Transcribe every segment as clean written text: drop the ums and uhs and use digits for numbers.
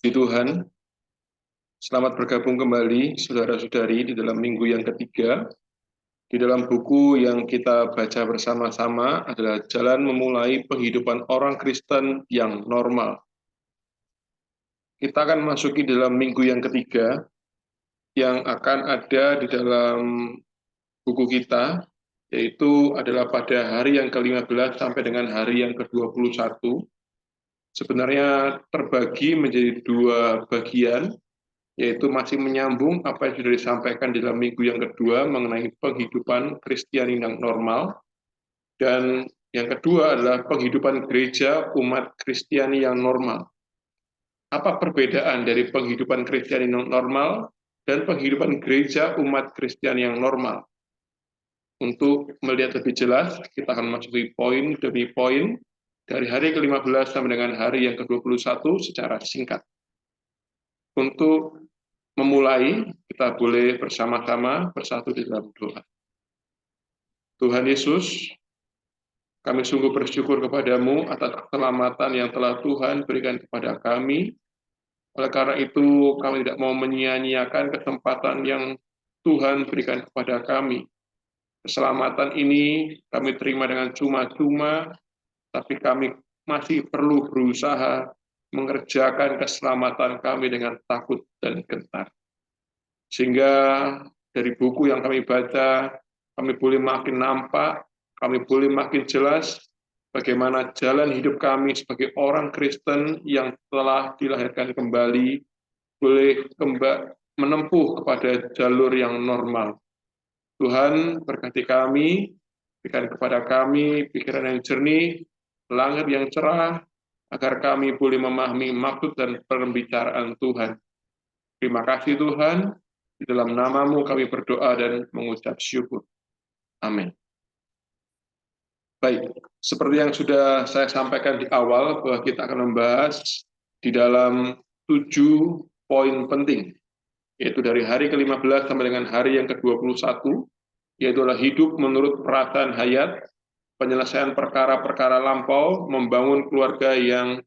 Puji Tuhan, selamat bergabung kembali saudara-saudari di dalam minggu yang ketiga. Di dalam buku yang kita baca bersama-sama adalah Jalan Memulai Penghidupan Orang Kristen yang Normal. Kita akan masuki dalam minggu yang ketiga yang akan ada di dalam buku kita, yaitu adalah pada hari yang ke-15 sampai dengan hari yang ke-21. Sebenarnya terbagi menjadi dua bagian, yaitu masih menyambung apa yang sudah disampaikan di dalam minggu yang kedua mengenai penghidupan Kristiani yang normal, dan yang kedua adalah penghidupan gereja umat Kristiani yang normal. Apa perbedaan dari penghidupan Kristiani yang normal dan penghidupan gereja umat Kristiani yang normal? Untuk melihat lebih jelas, kita akan masuki poin demi poin dari hari ke-15 sampai dengan hari yang ke-21 secara singkat. Untuk memulai, kita boleh bersama-sama bersatu di dalam doa. Tuhan Yesus, kami sungguh bersyukur kepadamu atas keselamatan yang telah Tuhan berikan kepada kami. Oleh karena itu, kami tidak mau menyia-nyiakan kesempatan yang Tuhan berikan kepada kami. Keselamatan ini kami terima dengan cuma-cuma, tapi kami masih perlu berusaha mengerjakan keselamatan kami dengan takut dan gentar. Sehingga dari buku yang kami baca, kami boleh makin nampak, kami boleh makin jelas bagaimana jalan hidup kami sebagai orang Kristen yang telah dilahirkan kembali, boleh menempuh kepada jalur yang normal. Tuhan berkati kami, berikan kepada kami pikiran yang jernih, langit yang cerah, agar kami boleh memahami maksud dan pembicaraan Tuhan. Terima kasih Tuhan, di dalam nama-Mu kami berdoa dan mengucap syukur. Amin. Baik, seperti yang sudah saya sampaikan di awal, bahwa kita akan membahas di dalam 7 poin penting, yaitu dari hari ke-15 sampai dengan hari yang ke-21, yaitu adalah hidup menurut perasaan hayat, penyelesaian perkara-perkara lampau, membangun keluarga yang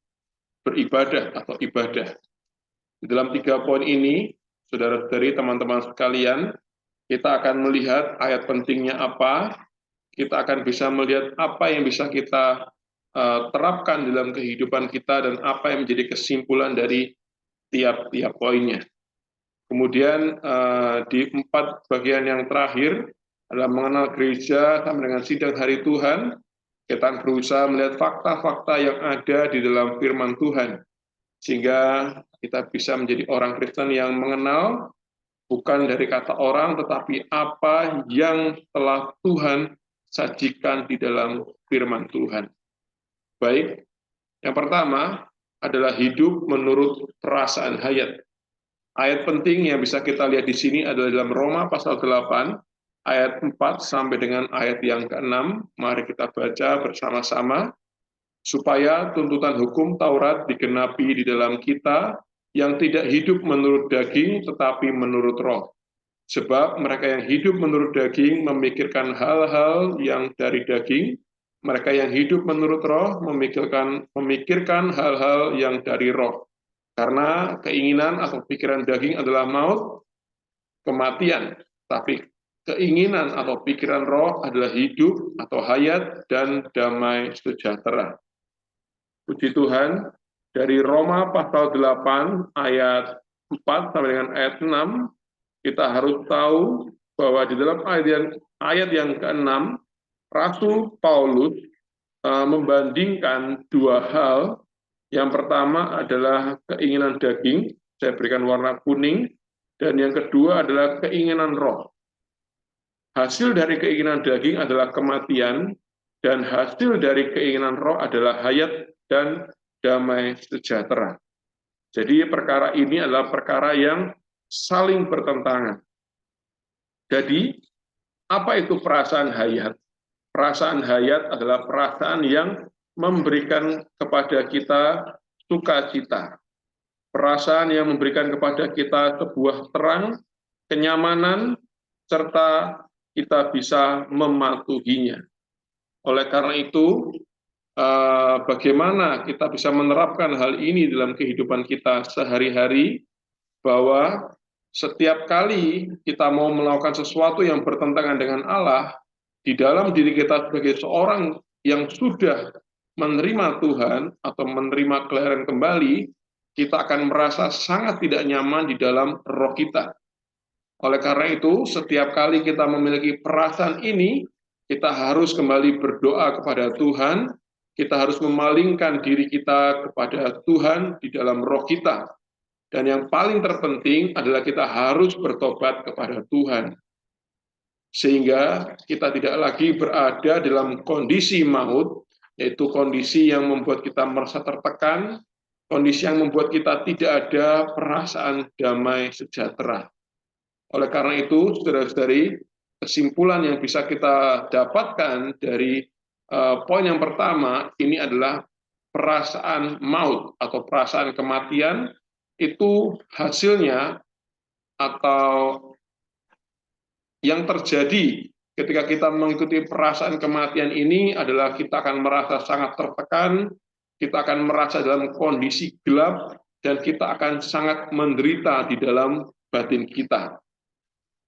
beribadah atau ibadah. Di dalam 3 poin ini, saudara-saudari, teman-teman sekalian, kita akan melihat ayat pentingnya apa, kita akan bisa melihat apa yang bisa kita terapkan dalam kehidupan kita dan apa yang menjadi kesimpulan dari tiap-tiap poinnya. Kemudian di 4 bagian yang terakhir adalah mengenal gereja sampai dengan sidang hari Tuhan. Kita akan berusaha melihat fakta-fakta yang ada di dalam firman Tuhan, sehingga kita bisa menjadi orang Kristen yang mengenal bukan dari kata orang, tetapi apa yang telah Tuhan sajikan di dalam firman Tuhan. Baik, yang pertama adalah hidup menurut perasaan hayat. Ayat penting yang bisa kita lihat di sini adalah dalam Roma pasal 8, ayat 4 sampai dengan ayat yang ke-6. Mari kita baca bersama-sama, supaya tuntutan hukum Taurat digenapi di dalam kita yang tidak hidup menurut daging, tetapi menurut roh. Sebab mereka yang hidup menurut daging memikirkan hal-hal yang dari daging, mereka yang hidup menurut roh memikirkan hal-hal yang dari roh. Karena keinginan atau pikiran daging adalah maut, kematian, tapi keinginan atau pikiran roh adalah hidup atau hayat dan damai sejahtera. Puji Tuhan, dari Roma pasal 8 ayat 4 sampai dengan ayat 6, kita harus tahu bahwa di dalam ayat yang ke-6, Rasul Paulus membandingkan 2 hal. Yang pertama adalah keinginan daging, saya berikan warna kuning, dan yang kedua adalah keinginan roh. Hasil dari keinginan daging adalah kematian, dan hasil dari keinginan roh adalah hayat dan damai sejahtera. Jadi perkara ini adalah perkara yang saling bertentangan. Jadi, apa itu perasaan hayat? Perasaan hayat adalah perasaan yang memberikan kepada kita sukacita. Perasaan yang memberikan kepada kita sebuah terang, kenyamanan, serta kita bisa mematuhinya. Oleh karena itu, bagaimana kita bisa menerapkan hal ini dalam kehidupan kita sehari-hari, bahwa setiap kali kita mau melakukan sesuatu yang bertentangan dengan Allah, di dalam diri kita sebagai seorang yang sudah menerima Tuhan atau menerima kelahiran kembali, kita akan merasa sangat tidak nyaman di dalam roh kita. Oleh karena itu, setiap kali kita memiliki perasaan ini, kita harus kembali berdoa kepada Tuhan, kita harus memalingkan diri kita kepada Tuhan di dalam roh kita. Dan yang paling terpenting adalah kita harus bertobat kepada Tuhan. Sehingga kita tidak lagi berada dalam kondisi maut, yaitu kondisi yang membuat kita merasa tertekan, kondisi yang membuat kita tidak ada perasaan damai sejahtera. Oleh karena itu, saudara-saudari, kesimpulan yang bisa kita dapatkan dari poin yang pertama, ini adalah perasaan maut atau perasaan kematian, itu hasilnya atau yang terjadi ketika kita mengikuti perasaan kematian ini adalah kita akan merasa sangat tertekan, kita akan merasa dalam kondisi gelap, dan kita akan sangat menderita di dalam batin kita.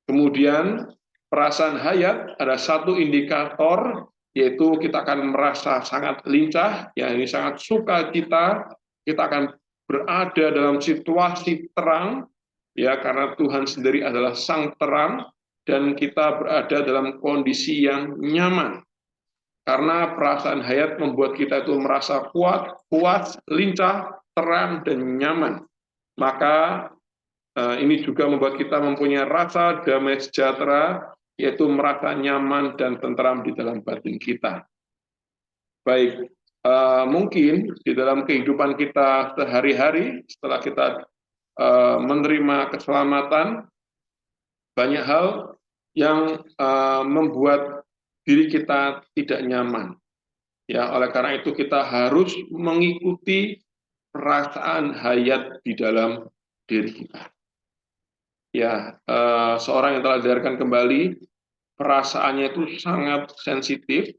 Kemudian perasaan hayat ada satu indikator, yaitu kita akan merasa sangat lincah, ya ini sangat sukacita, kita akan berada dalam situasi terang, ya karena Tuhan sendiri adalah sang terang, dan kita berada dalam kondisi yang nyaman. Karena perasaan hayat membuat kita itu merasa kuat, puas, lincah, terang, dan nyaman. Maka ini juga membuat kita mempunyai rasa damai sejahtera, yaitu merasa nyaman dan tentram di dalam batin kita. Baik, mungkin di dalam kehidupan kita sehari-hari, setelah kita menerima keselamatan, banyak hal yang membuat diri kita tidak nyaman. Ya, oleh karena itu kita harus mengikuti perasaan hayat di dalam diri kita. Ya, seorang yang telah dilahirkan kembali, perasaannya itu sangat sensitif,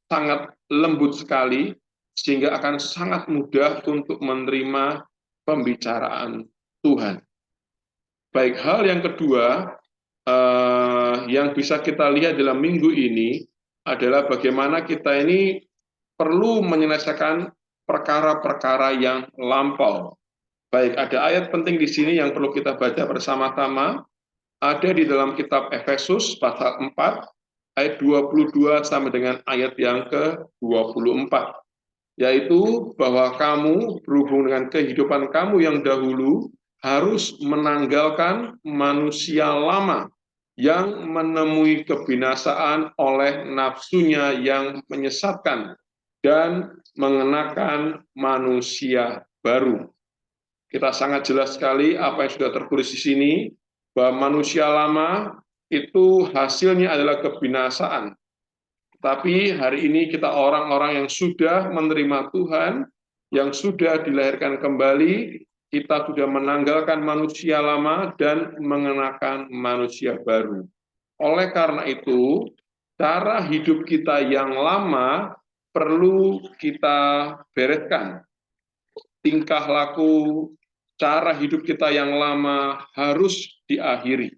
sangat lembut sekali, sehingga akan sangat mudah untuk menerima pembicaraan Tuhan. Baik, hal yang kedua, yang bisa kita lihat dalam minggu ini adalah bagaimana kita ini perlu menyelesaikan perkara-perkara yang lampau. Baik, ada ayat penting di sini yang perlu kita baca bersama-sama. Ada di dalam kitab Efesus pasal 4 ayat 22 sampai dengan ayat yang ke-24. Yaitu bahwa kamu berhubung dengan kehidupan kamu yang dahulu harus menanggalkan manusia lama yang menemui kebinasaan oleh nafsunya yang menyesatkan dan mengenakan manusia baru. Kita sangat jelas sekali apa yang sudah tertulis di sini, bahwa manusia lama itu hasilnya adalah kebinasaan. Tapi hari ini kita orang-orang yang sudah menerima Tuhan, yang sudah dilahirkan kembali, kita sudah menanggalkan manusia lama dan mengenakan manusia baru. Oleh karena itu, cara hidup kita yang lama perlu kita bereskan. Tingkah laku, cara hidup kita yang lama harus diakhiri.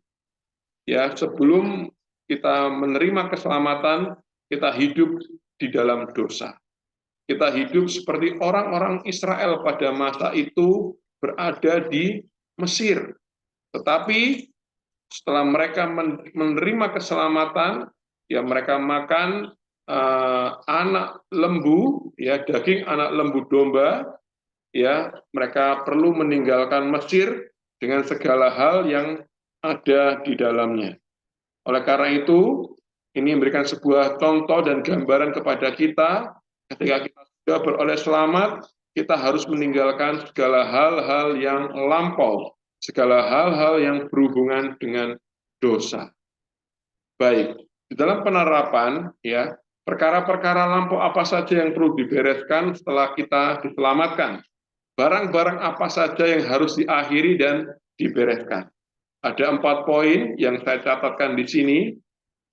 Ya, sebelum kita menerima keselamatan, kita hidup di dalam dosa. Kita hidup seperti orang-orang Israel pada masa itu berada di Mesir. Tetapi setelah mereka menerima keselamatan, ya mereka makan anak lembu, ya daging anak lembu domba, ya mereka perlu meninggalkan Mesir dengan segala hal yang ada di dalamnya. Oleh karena itu, ini memberikan sebuah contoh dan gambaran kepada kita, ketika kita sudah beroleh selamat, kita harus meninggalkan segala hal-hal yang lampau, segala hal-hal yang berhubungan dengan dosa. Baik, di dalam penerapan, ya perkara-perkara lampau apa saja yang perlu dibereskan setelah kita diselamatkan? Barang-barang apa saja yang harus diakhiri dan dibereskan? Ada 4 poin yang saya catatkan di sini,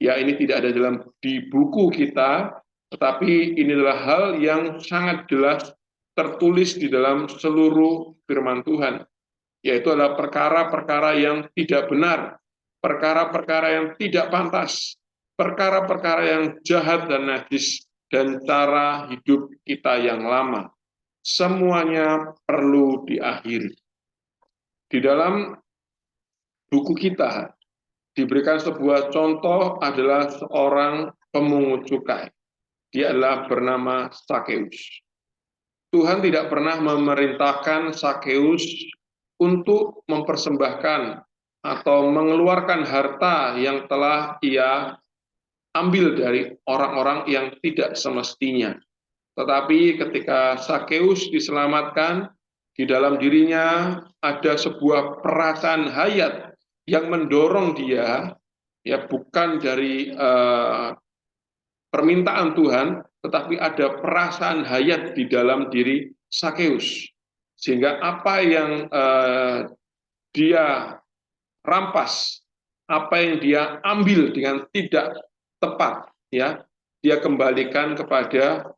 ya ini tidak ada di buku kita, Tetapi ini adalah hal yang sangat jelas tertulis di dalam seluruh firman Tuhan, yaitu adalah perkara-perkara yang tidak benar, perkara-perkara yang tidak pantas, perkara-perkara yang jahat dan najis, dan cara hidup kita yang lama. Semuanya perlu diakhiri. Di dalam buku kita diberikan sebuah contoh adalah seorang pemungut cukai. Dia adalah bernama Sakeus. Tuhan tidak pernah memerintahkan Sakeus untuk mempersembahkan atau mengeluarkan harta yang telah ia ambil dari orang-orang yang tidak semestinya. Tetapi ketika Sakeus diselamatkan, di dalam dirinya ada sebuah perasaan hayat yang mendorong dia, ya bukan dari permintaan Tuhan, tetapi ada perasaan hayat di dalam diri Sakeus. Sehingga apa yang dia rampas, apa yang dia ambil dengan tidak tepat, ya, dia kembalikan kepada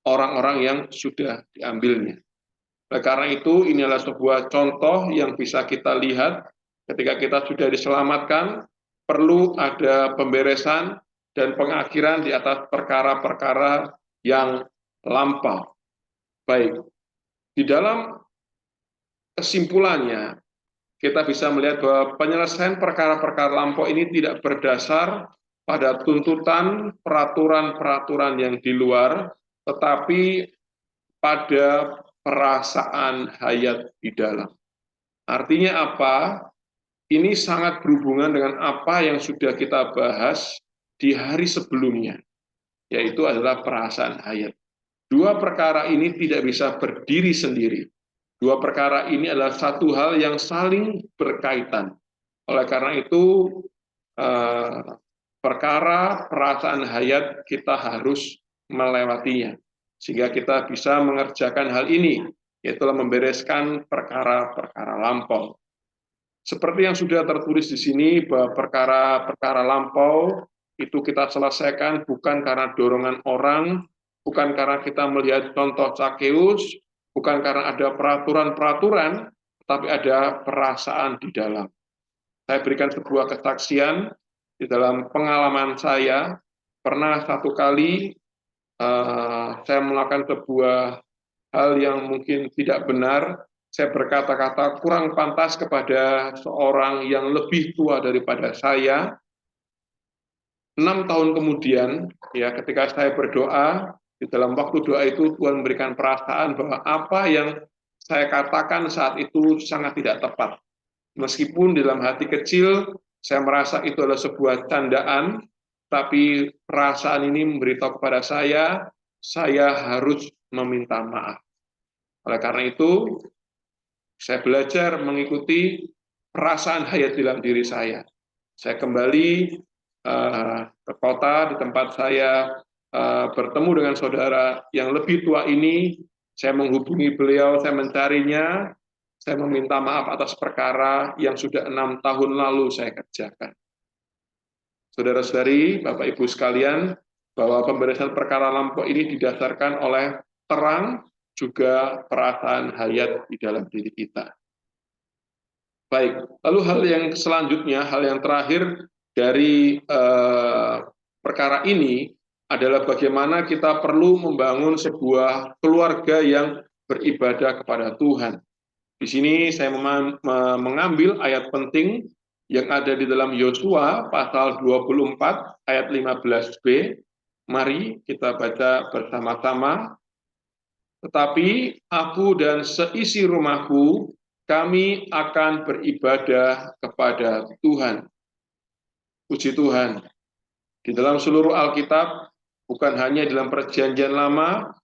orang-orang yang sudah diambilnya. Nah, karena itu ini adalah sebuah contoh yang bisa kita lihat ketika kita sudah diselamatkan, perlu ada pemberesan dan pengakhiran di atas perkara-perkara yang lampau. Baik, di dalam kesimpulannya, kita bisa melihat bahwa penyelesaian perkara-perkara lampau ini tidak berdasar pada tuntutan peraturan-peraturan yang di luar, tetapi pada perasaan hayat di dalam. Artinya apa? Ini sangat berhubungan dengan apa yang sudah kita bahas di hari sebelumnya, yaitu adalah perasaan hayat. Dua perkara ini tidak bisa berdiri sendiri. Dua perkara ini adalah satu hal yang saling berkaitan. Oleh karena itu, perkara perasaan hayat kita harus melewatinya, sehingga kita bisa mengerjakan hal ini, yaitu membereskan perkara-perkara lampau. Seperti yang sudah tertulis di sini, bahwa perkara-perkara lampau itu kita selesaikan bukan karena dorongan orang, bukan karena kita melihat contoh Sakeus, bukan karena ada peraturan-peraturan, tapi ada perasaan di dalam. Saya berikan sebuah kesaksian di dalam pengalaman saya. Pernah satu kali saya melakukan sebuah hal yang mungkin tidak benar. Saya berkata-kata kurang pantas kepada seorang yang lebih tua daripada saya. 6 tahun kemudian, ya ketika saya berdoa, di dalam waktu doa itu Tuhan memberikan perasaan bahwa apa yang saya katakan saat itu sangat tidak tepat. Meskipun di dalam hati kecil saya merasa itu adalah sebuah candaan, tapi perasaan ini memberitahu kepada saya harus meminta maaf. Oleh karena itu, saya belajar mengikuti perasaan hayat dalam diri saya. Saya kembali ke kota di tempat saya bertemu dengan saudara yang lebih tua ini. Saya menghubungi beliau, saya mencarinya, saya meminta maaf atas perkara yang sudah 6 tahun lalu saya kerjakan. Saudara-saudari, Bapak Ibu sekalian, bahwa pemberesan perkara lampau ini didasarkan oleh terang juga perasaan hayat di dalam diri kita. Baik, lalu hal yang selanjutnya, hal yang terakhir dari perkara ini adalah bagaimana kita perlu membangun sebuah keluarga yang beribadah kepada Tuhan. Di sini saya mengambil ayat penting yang ada di dalam Yosua pasal 24 ayat 15b. Mari kita baca bersama-sama. Tetapi aku dan seisi rumahku, kami akan beribadah kepada Tuhan. Puji Tuhan. Di dalam seluruh Alkitab, bukan hanya dalam perjanjian lama,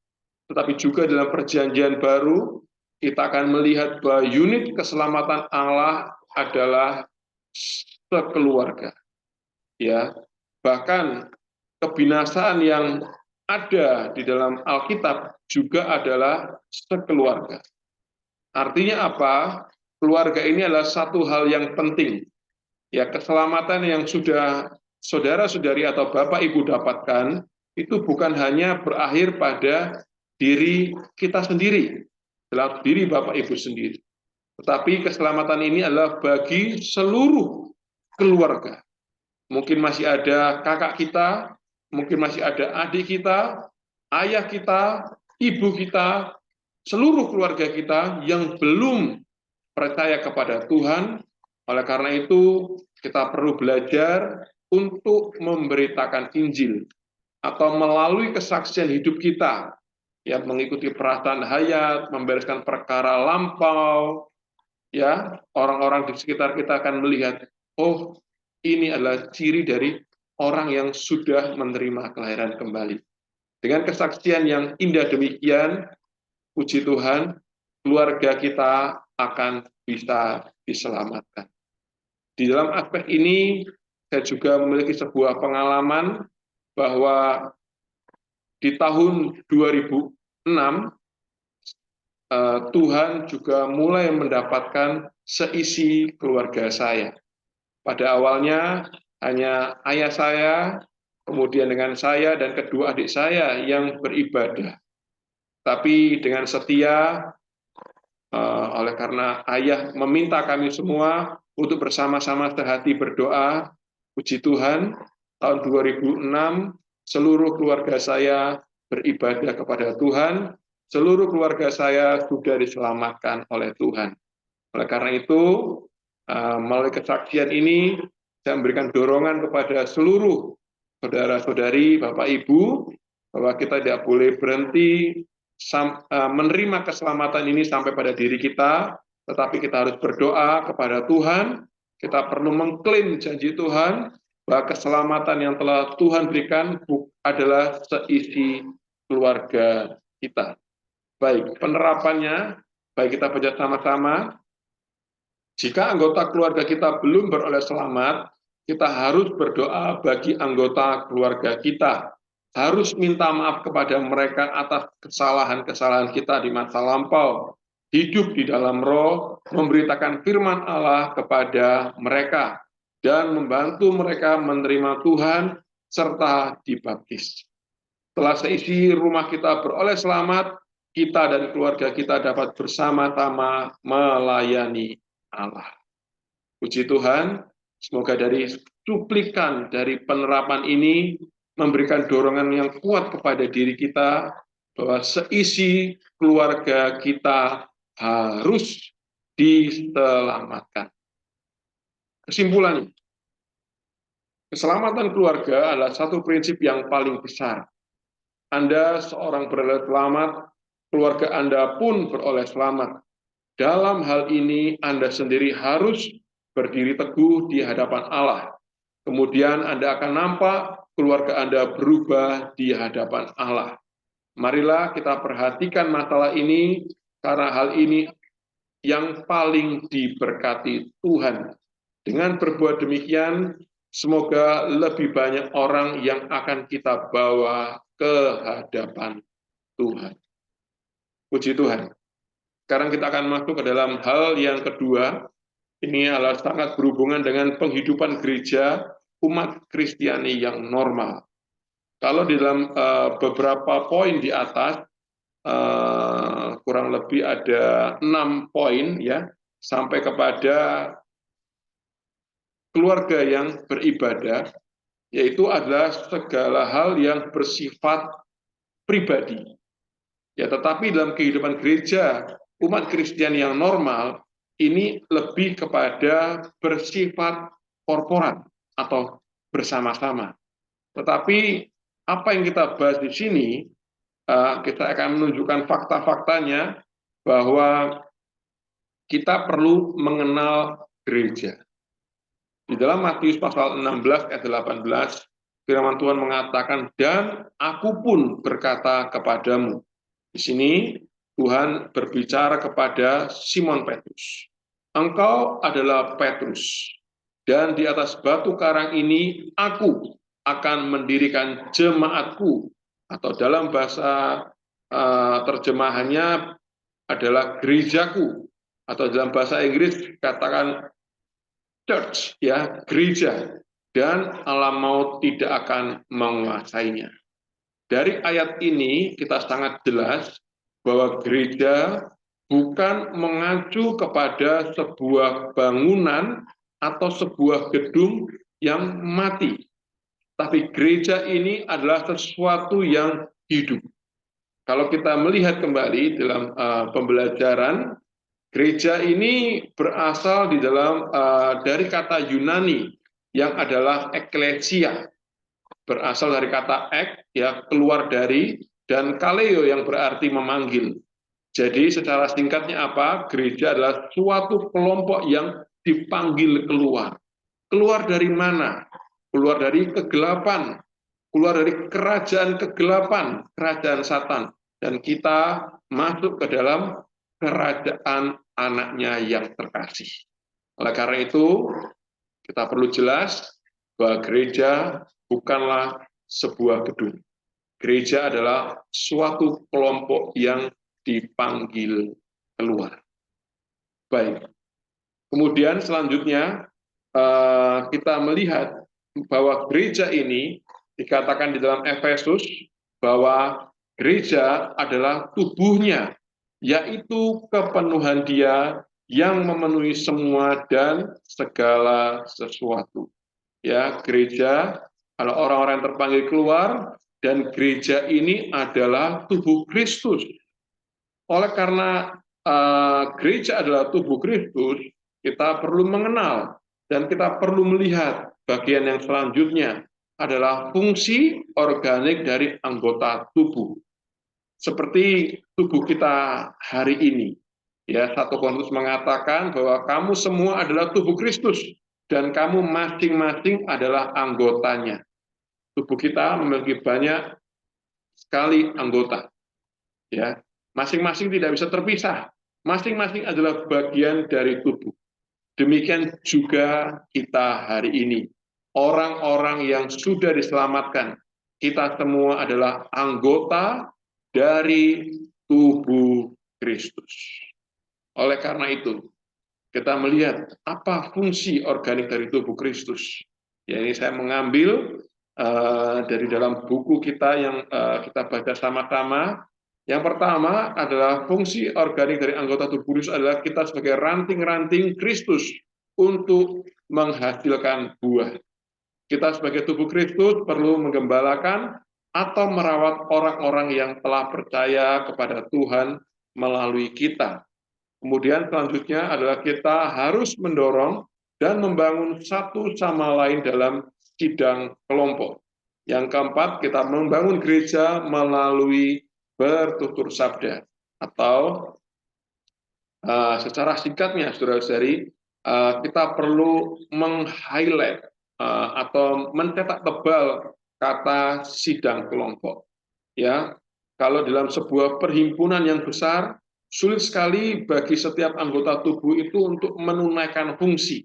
tetapi juga dalam perjanjian baru, kita akan melihat bahwa unit keselamatan Allah adalah sekeluarga. Ya, bahkan kebinasaan yang ada di dalam Alkitab juga adalah sekeluarga. Artinya apa? Keluarga ini adalah satu hal yang penting. Ya, keselamatan yang sudah saudara-saudari atau Bapak Ibu dapatkan itu bukan hanya berakhir pada diri kita sendiri, dalam diri Bapak Ibu sendiri. Tetapi keselamatan ini adalah bagi seluruh keluarga. Mungkin masih ada kakak kita, mungkin masih ada adik kita, ayah kita, ibu kita, seluruh keluarga kita yang belum percaya kepada Tuhan. Oleh karena itu, kita perlu belajar untuk memberitakan Injil atau melalui kesaksian hidup kita, ya, mengikuti perasaan hayat, membereskan perkara lampau, ya, orang-orang di sekitar kita akan melihat, oh, ini adalah ciri dari orang yang sudah menerima kelahiran kembali. Dengan kesaksian yang indah demikian, puji Tuhan, keluarga kita akan bisa diselamatkan. Di dalam aspek ini, saya juga memiliki sebuah pengalaman bahwa di tahun 2006, Tuhan juga mulai mendapatkan seisi keluarga saya. Pada awalnya hanya ayah saya, kemudian dengan saya dan kedua adik saya yang beribadah. Tapi dengan setia, oleh karena ayah meminta kami semua untuk bersama-sama sehati berdoa, puji Tuhan, tahun 2006 seluruh keluarga saya beribadah kepada Tuhan, seluruh keluarga saya sudah diselamatkan oleh Tuhan. Oleh karena itu, melalui kesaksian ini, saya memberikan dorongan kepada seluruh saudara-saudari, Bapak Ibu, bahwa kita tidak boleh berhenti menerima keselamatan ini sampai pada diri kita, tetapi kita harus berdoa kepada Tuhan, kita perlu mengklaim janji Tuhan, bahwa keselamatan yang telah Tuhan berikan adalah seisi keluarga kita. Baik, penerapannya, baik kita baca sama-sama. Jika anggota keluarga kita belum beroleh selamat, kita harus berdoa bagi anggota keluarga kita. Harus minta maaf kepada mereka atas kesalahan-kesalahan kita di masa lampau. Hidup di dalam roh, memberitakan firman Allah kepada mereka, dan membantu mereka menerima Tuhan, serta dibaptis. Setelah seisi rumah kita beroleh selamat, kita dan keluarga kita dapat bersama-sama melayani Allah. Puji Tuhan, semoga dari cuplikan dari penerapan ini memberikan dorongan yang kuat kepada diri kita bahwa seisi keluarga kita harus diselamatkan. Kesimpulannya, keselamatan keluarga adalah satu prinsip yang paling besar. Anda seorang beroleh selamat, keluarga Anda pun beroleh selamat. Dalam hal ini, Anda sendiri harus berdiri teguh di hadapan Allah. Kemudian Anda akan nampak keluarga Anda berubah di hadapan Allah. Marilah kita perhatikan masalah ini, karena hal ini yang paling diberkati Tuhan. Dengan berbuat demikian, semoga lebih banyak orang yang akan kita bawa ke hadapan Tuhan. Puji Tuhan. Sekarang kita akan masuk ke dalam hal yang kedua. Ini adalah sangat berhubungan dengan penghidupan gereja umat Kristiani yang normal. Kalau di dalam beberapa poin di atas, kurang lebih ada 6 poin, ya, sampai kepada keluarga yang beribadah, yaitu adalah segala hal yang bersifat pribadi. Ya, tetapi dalam kehidupan gereja umat Kristen yang normal ini lebih kepada bersifat korporat atau bersama-sama. Tetapi apa yang kita bahas di sini, kita akan menunjukkan fakta-faktanya bahwa kita perlu mengenal gereja. Di dalam Matius pasal 16 ayat 18, firman Tuhan mengatakan, dan aku pun berkata kepadamu. Di sini Tuhan berbicara kepada Simon Petrus. Engkau adalah Petrus, dan di atas batu karang ini aku akan mendirikan jemaatku, atau dalam bahasa terjemahannya adalah gerejaku, atau dalam bahasa Inggris katakan church, ya, gereja, dan alam maut tidak akan menguasainya. Dari ayat ini kita sangat jelas bahwa gereja bukan mengacu kepada sebuah bangunan atau sebuah gedung yang mati, tapi gereja ini adalah sesuatu yang hidup. Kalau kita melihat kembali dalam pembelajaran, gereja ini berasal dari kata Yunani yang adalah eklesia, berasal dari kata ek, ya keluar dari, dan kaleo yang berarti memanggil. Jadi secara singkatnya apa? Gereja adalah suatu kelompok yang dipanggil keluar. Keluar dari mana? Keluar dari kegelapan, keluar dari kerajaan kegelapan, kerajaan Satan. Dan kita masuk ke dalam kerajaan anaknya yang terkasih. Oleh karena itu, kita perlu jelas bahwa gereja bukanlah sebuah gedung. Gereja adalah suatu kelompok yang dipanggil keluar. Baik. Kemudian selanjutnya kita melihat bahwa gereja ini dikatakan di dalam Efesus bahwa gereja adalah tubuhnya, yaitu kepenuhan Dia yang memenuhi semua dan segala sesuatu. Ya, gereja adalah orang-orang yang terpanggil keluar, dan gereja ini adalah tubuh Kristus. Oleh karena gereja adalah tubuh Kristus, kita perlu mengenal dan kita perlu melihat bagian yang selanjutnya adalah fungsi organik dari anggota tubuh. Seperti tubuh kita hari ini. Ya, 1 Korintus mengatakan bahwa kamu semua adalah tubuh Kristus dan kamu masing-masing adalah anggotanya. Tubuh kita memiliki banyak sekali anggota. Ya, masing-masing tidak bisa terpisah. Masing-masing adalah bagian dari tubuh. Demikian juga kita hari ini. Orang-orang yang sudah diselamatkan, kita semua adalah anggota dari tubuh Kristus. Oleh karena itu, kita melihat apa fungsi organik dari tubuh Kristus. Ya, ini saya mengambil dari dalam buku kita yang kita baca sama-sama. Yang pertama adalah fungsi organik dari anggota tubuh Kristus adalah kita sebagai ranting-ranting Kristus untuk menghasilkan buah. Kita sebagai tubuh Kristus perlu menggembalakan atau merawat orang-orang yang telah percaya kepada Tuhan melalui kita. Kemudian selanjutnya adalah kita harus mendorong dan membangun satu sama lain dalam sidang kelompok. Yang keempat, kita membangun gereja melalui bertutur sabda. Atau secara singkatnya, saudara-saudari, kita perlu meng-highlight atau mencetak tebal kata sidang kelompok. Ya, kalau dalam sebuah perhimpunan yang besar, sulit sekali bagi setiap anggota tubuh itu untuk menunaikan fungsi.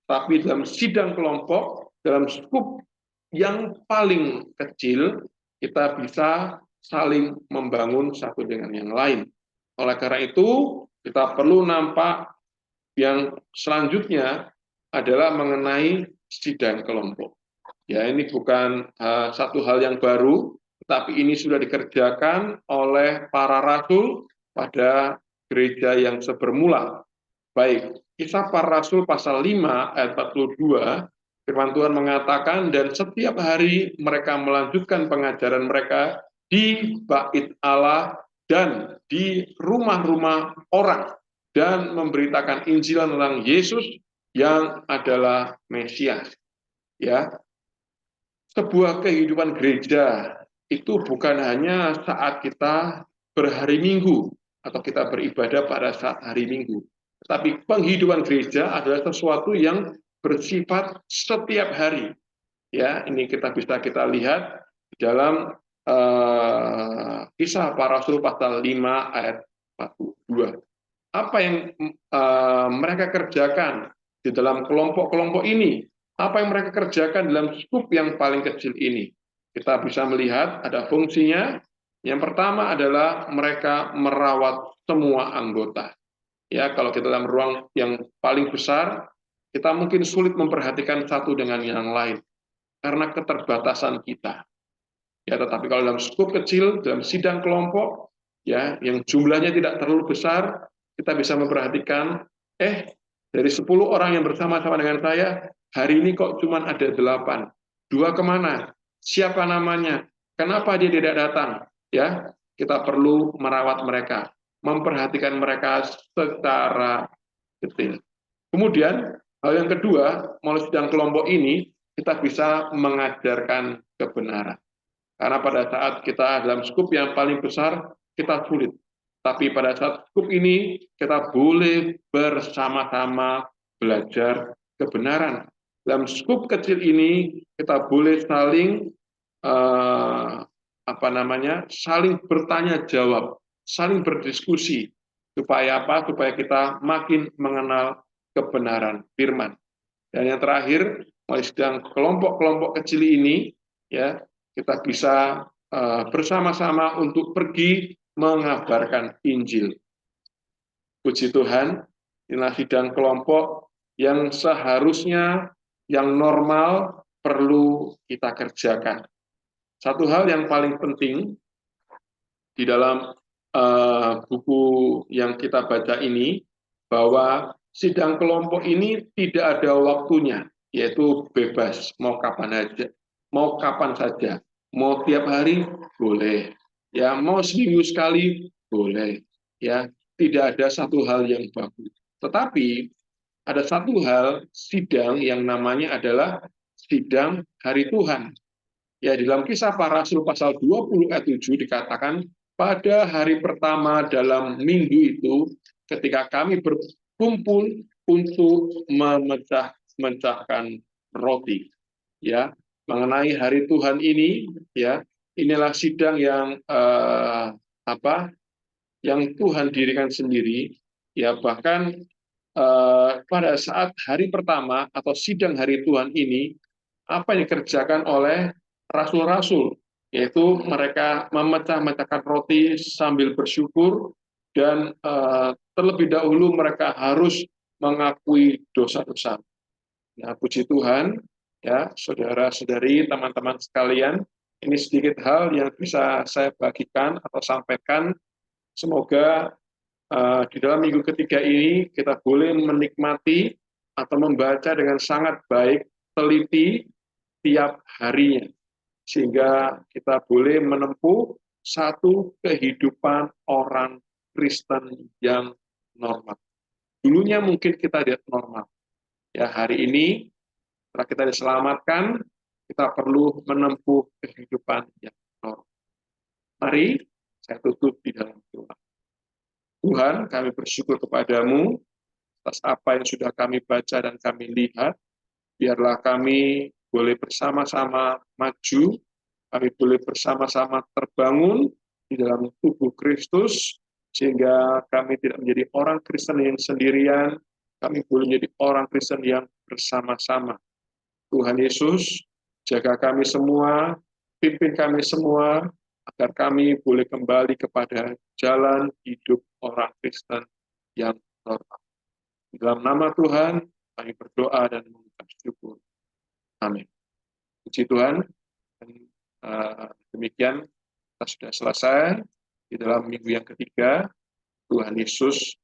Tapi dalam sidang kelompok, dalam skup yang paling kecil, kita bisa saling membangun satu dengan yang lain. Oleh karena itu, kita perlu nampak yang selanjutnya adalah mengenai sidang kelompok. Ya, ini bukan satu hal yang baru, tetapi ini sudah dikerjakan oleh para rasul pada gereja yang sebermula. Baik, Kisah Para Rasul pasal 5 ayat 42, firman Tuhan mengatakan, dan setiap hari mereka melanjutkan pengajaran mereka di bait Allah dan di rumah-rumah orang, dan memberitakan Injil tentang Yesus yang adalah Mesias. Ya, sebuah kehidupan gereja itu bukan hanya saat kita berhari Minggu atau kita beribadah pada saat hari Minggu, tapi penghidupan gereja adalah sesuatu yang bersifat setiap hari. Ya, ini kita lihat dalam Kisah Para Rasul pasal 5 ayat 42. Apa yang mereka kerjakan di dalam kelompok-kelompok ini? Apa yang mereka kerjakan dalam skup yang paling kecil ini? Kita bisa melihat ada fungsinya. Yang pertama adalah mereka merawat semua anggota. Ya, kalau kita dalam ruang yang paling besar, kita mungkin sulit memperhatikan satu dengan yang lain karena keterbatasan kita. Ya, tetapi kalau dalam skup kecil, dalam sidang kelompok, ya, yang jumlahnya tidak terlalu besar, kita bisa memperhatikan, dari 10 orang yang bersama-sama dengan saya, hari ini kok cuma ada 8. 2 kemana? Siapa namanya? Kenapa dia tidak datang? Ya, kita perlu merawat mereka, memperhatikan mereka secara detail. Kemudian, hal yang kedua, melalui sidang kelompok ini, kita bisa mengajarkan kebenaran. Karena pada saat kita dalam skup yang paling besar, kita sulit. Tapi pada saat skup ini, kita boleh bersama-sama belajar kebenaran. Dalam skup kecil ini, kita boleh saling saling bertanya jawab, saling berdiskusi. Supaya apa? Supaya kita makin mengenal kebenaran firman. Dan yang terakhir, melalui sidang kelompok-kelompok kecil ini, ya, kita bisa bersama-sama untuk pergi mengabarkan Injil. Puji Tuhan, inilah sidang kelompok yang seharusnya, yang normal perlu kita kerjakan. Satu hal yang paling penting di dalam buku yang kita baca ini, bahwa sidang kelompok ini tidak ada waktunya, yaitu bebas, mau kapan saja, mau tiap hari boleh, ya, mau seminggu sekali boleh, ya, tidak ada satu hal yang bagus. Tetapi ada satu hal sidang yang namanya adalah sidang hari Tuhan. Ya, di dalam Kisah Para Rasul pasal 20 ayat 7 dikatakan, pada hari pertama dalam minggu itu, ketika kami berkumpul untuk memecahkan roti. Ya, mengenai hari Tuhan ini, ya, inilah sidang yang yang Tuhan dirikan sendiri. Ya, bahkan pada saat hari pertama atau sidang hari Tuhan ini, apa yang dikerjakan oleh rasul-rasul, yaitu mereka memecah-mecahkan roti sambil bersyukur, dan terlebih dahulu mereka harus mengakui dosa-dosa. Nah, puji Tuhan, ya, saudara-saudari, teman-teman sekalian, ini sedikit hal yang bisa saya bagikan atau sampaikan. Semoga di dalam minggu ketiga ini kita boleh menikmati atau membaca dengan sangat baik, teliti tiap harinya, sehingga kita boleh menempuh satu kehidupan orang Kristen yang normal. Dulunya mungkin kita tidak normal. Ya, hari ini setelah kita diselamatkan, kita perlu menempuh kehidupan yang normal. Mari saya tutup di dalam doa. Tuhan, kami bersyukur kepadamu atas apa yang sudah kami baca dan kami lihat. Biarlah kami boleh bersama-sama maju, kami boleh bersama-sama terbangun di dalam tubuh Kristus, sehingga kami tidak menjadi orang Kristen yang sendirian, kami boleh menjadi orang Kristen yang bersama-sama. Tuhan Yesus, jaga kami semua, pimpin kami semua, agar kami boleh kembali kepada jalan hidup orang Kristen yang normal. Di dalam nama Tuhan, kami berdoa dan mengucap syukur. Amin. Puji Tuhan. Dan, demikian kita sudah selesai di dalam minggu yang ketiga. Tuhan Yesus